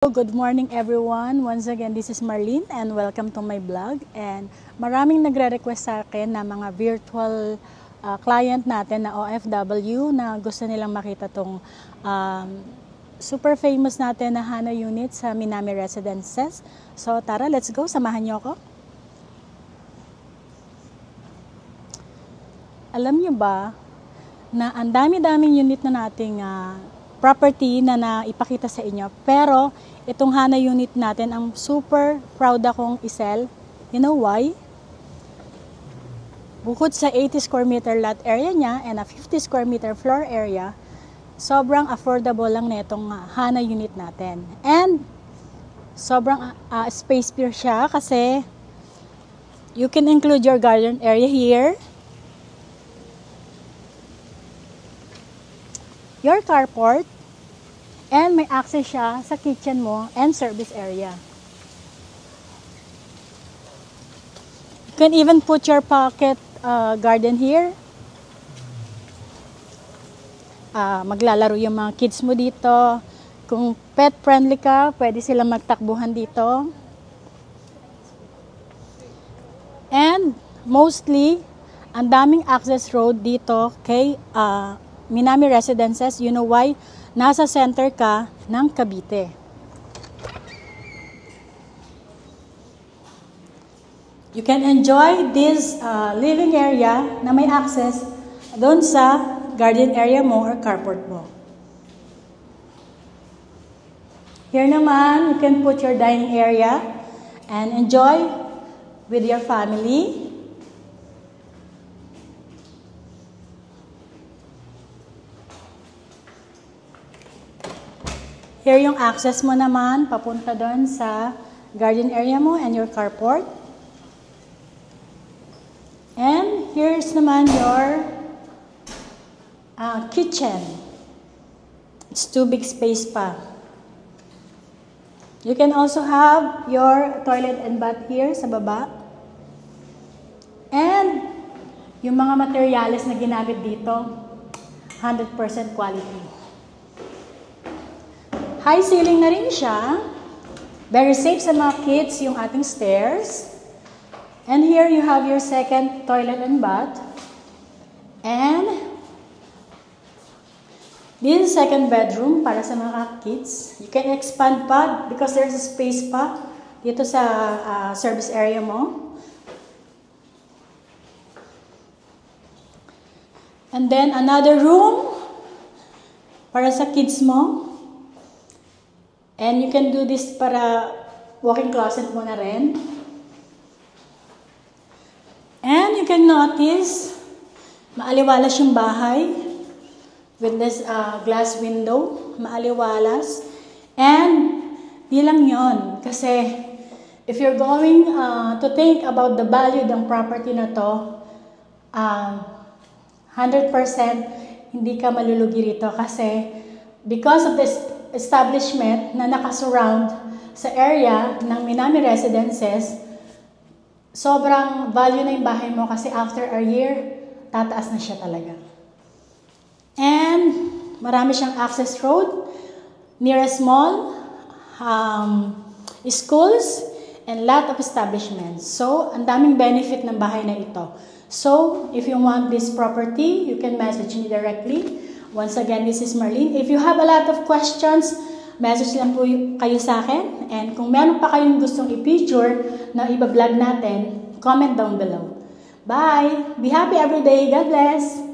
Good morning everyone. Once again, this is Marlene and welcome to my vlog. And maraming nagre-request sa akin na mga virtual client natin na OFW na gusto nilang makita tong super famous natin na HANA unit sa Minami Residences. So tara, let's go. Samahan niyo ako. Alam niyo ba na ang dami-daming unit na nating property na naipakita sa inyo, pero itong HANA unit natin ang super proud akong isell. You know why? Bukod sa 80 square meter lot area niya and a 50 square meter floor area, sobrang affordable lang nitong HANA unit natin. And sobrang space pure siya kasi you can include your garden area here, your carport, and may access siya sa kitchen mo and service area. You can even put your pocket garden here. Maglalaro yung mga kids mo dito. Kung pet friendly ka, pwede sila magtakbuhan dito. And mostly, ang daming access road dito kay Minami Residences. You know why? Nasa center ka ng Cavite. You can enjoy this living area na may access doon sa garden area mo or carport mo. Here naman, you can put your dining area and enjoy with your family. Here yung access mo naman, papunta doon sa garden area mo and your carport. And here's naman your kitchen. It's too big space pa. You can also have your toilet and bath here sa baba. And yung mga materyales na ginamit dito, 100% quality. High ceiling na rin siya. Very safe sa mga kids yung ating stairs. And here you have your second toilet and bath. And this is second bedroom para sa mga kids. You can expand pa because there's a space pa dito sa service area mo. And then another room para sa kids mo. And you can do this para walk-in closet mo na rin. And you can notice, maaliwalas yung bahay with this glass window. Maaliwalas. And di lang yun. Kasi if you're going to think about the value ng property na to, 100% hindi ka malulugi rito. Kasi because of this establishment na nakasurround sa area ng Minami Residences, sobrang value na yung bahay mo kasi after a year, tataas na siya talaga. And marami siyang access road, nearest mall, schools, and lot of establishments. So, ang daming benefit ng bahay na ito. So, if you want this property, you can message me directly. Once again, this is Marlene. If you have a lot of questions, message lang po kayo sa akin. And kung meron pa kayong gustong i-feature na iba-vlog natin, comment down below. Bye! Be happy every day. God bless!